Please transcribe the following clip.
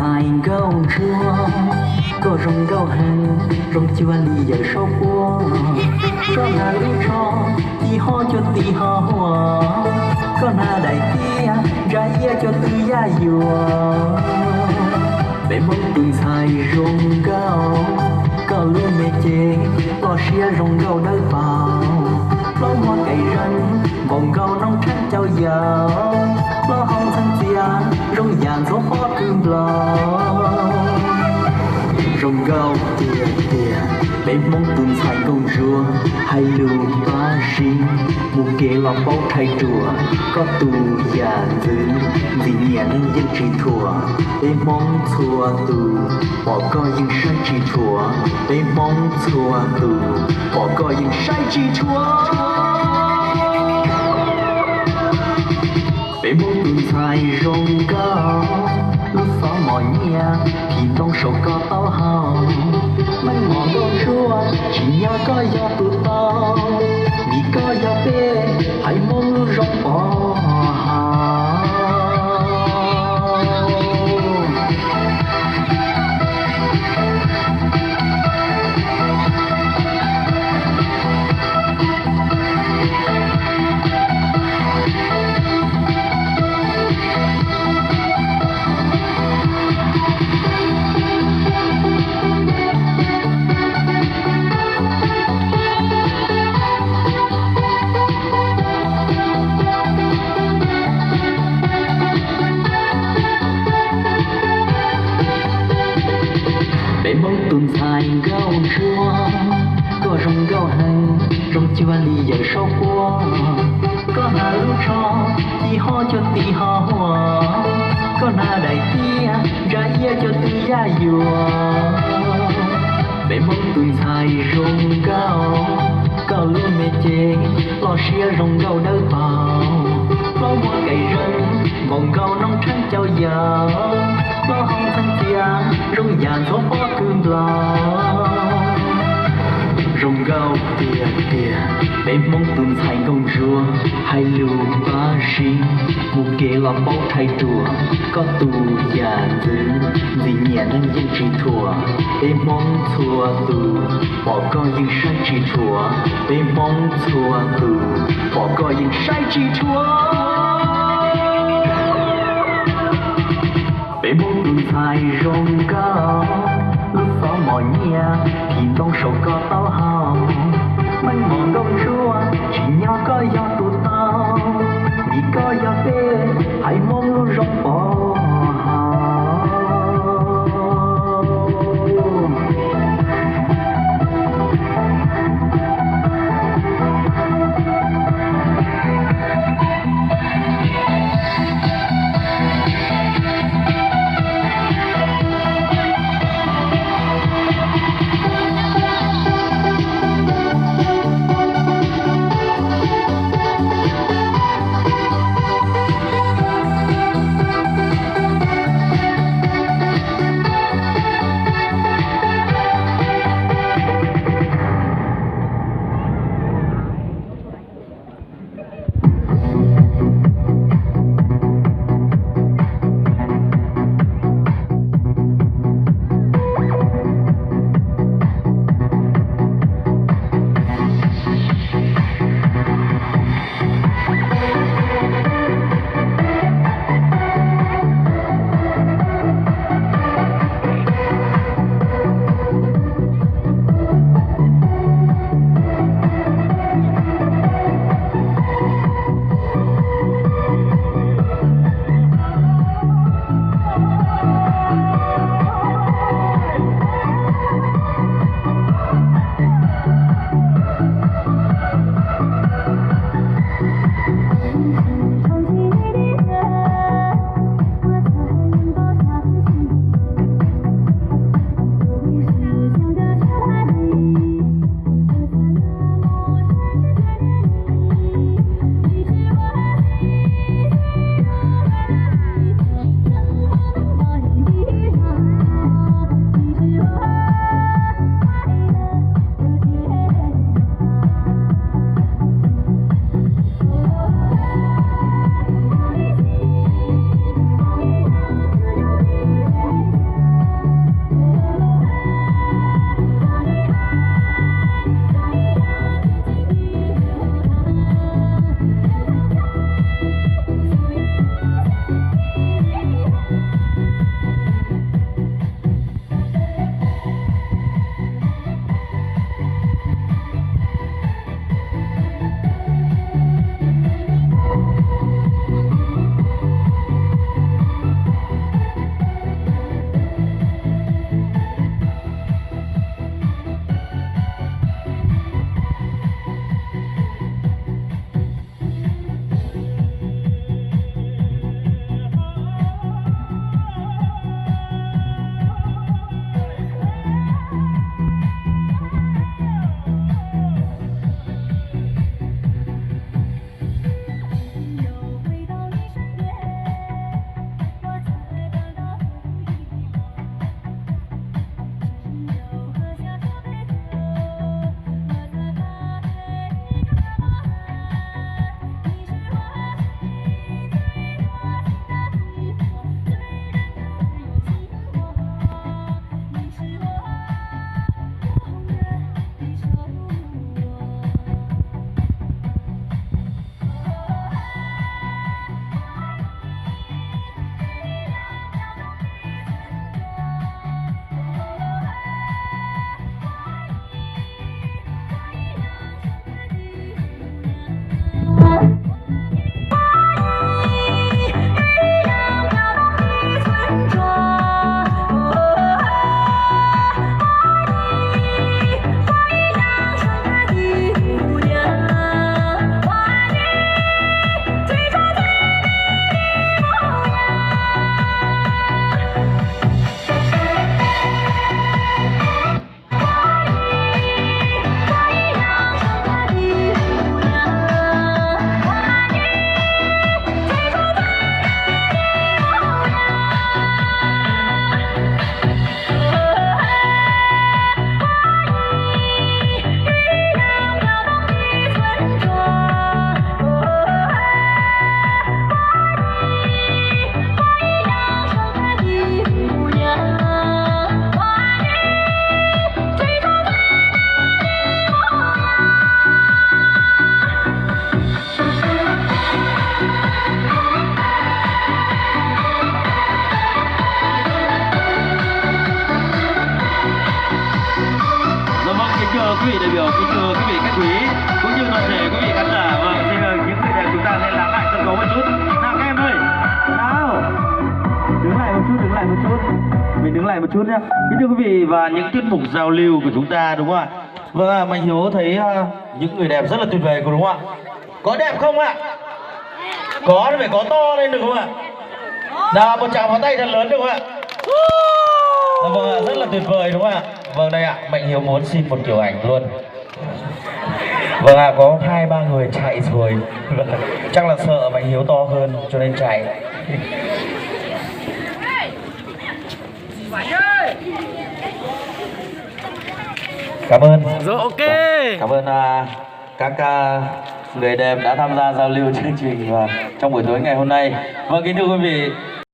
xài gấu chua có rồng gấu hẹn rồng chua lì giờ sâu búa có là lý cho tí ho cho tí ho hoa có là đại kia ra ia cho tư gia dùa để mong từng xài rồng gấu có luôn mê chê lo xia rồng gấu đỡ vào lo hoa cây ranh vòng gấu nông trắng trao dào lo hồng thân tiền rồng vàng số phó cương lò rồng gấu tiền tiền để mong từng xài công rùa hay lưu ba sinh một kế là bao thay chùa có tù già dữ vì nhẹ nên dân trí thua để mong thua tù bỏ coi những sai trí thua để mong thua tù bỏ coi những sai trí thua để mong từng xài rồng cao lúc gió mỏi nhẹ thì trong sầu có tao hào mấy ngọn con chua chỉ nhớ có gió tụ tao vì có gió bê hãy mong lúc rong bỏ để mong tuần xài gấu chua có rồng gấu hẹn rồng chua lì giờ sâu búa có là lúc cho tí ho cho tí ho hoa có là đại kia ra ia cho tư gia dùa để mong tuần xài rồng gấu có luôn mê chê lo xia rồng gấu đỡ vào lo hoa cây rừng vòng gấu nông trắng trao dào lo hồng thân tiền rồng vàng số phó cương lò rồng gấu tiền tiền để mong từng xài công rùa hay lưu ba sinh một kế là bao thay chùa có tù già dữ vì nhẹ nên dân trí thua để mong thua tù bỏ coi những sai trí thua để mong thua tù bỏ coi những sai trí thua để mong từng xài rồng cao lúc gió mỏi nhẹ thì trong sầu có tao hào mấy ngọn gông chua chỉ nhớ có gió tụ tao vì có gió bê hãy mong lúc rong bỏ một chút nhé. Kính thưa quý vị, và những tiết mục giao lưu của chúng ta đúng không ạ? Vâng ạ, Mạnh Hiếu thấy những người đẹp rất là tuyệt vời đúng không ạ? Có đẹp không ạ? Có thì phải có to lên được không ạ? Nào một tràng pháo tay thật lớn được không ạ? Vâng ạ, rất là tuyệt vời đúng không ạ? Vâng đây ạ, Mạnh Hiếu muốn xin một kiểu ảnh luôn. Vâng ạ, có 2-3 người chạy rồi. Chắc là sợ Mạnh Hiếu to hơn cho nên chạy. Cảm ơn. Rồi ok. Cảm ơn các người đẹp đã tham gia giao lưu chương trình và trong buổi tối ngày hôm nay. Vâng kính thưa quý vị,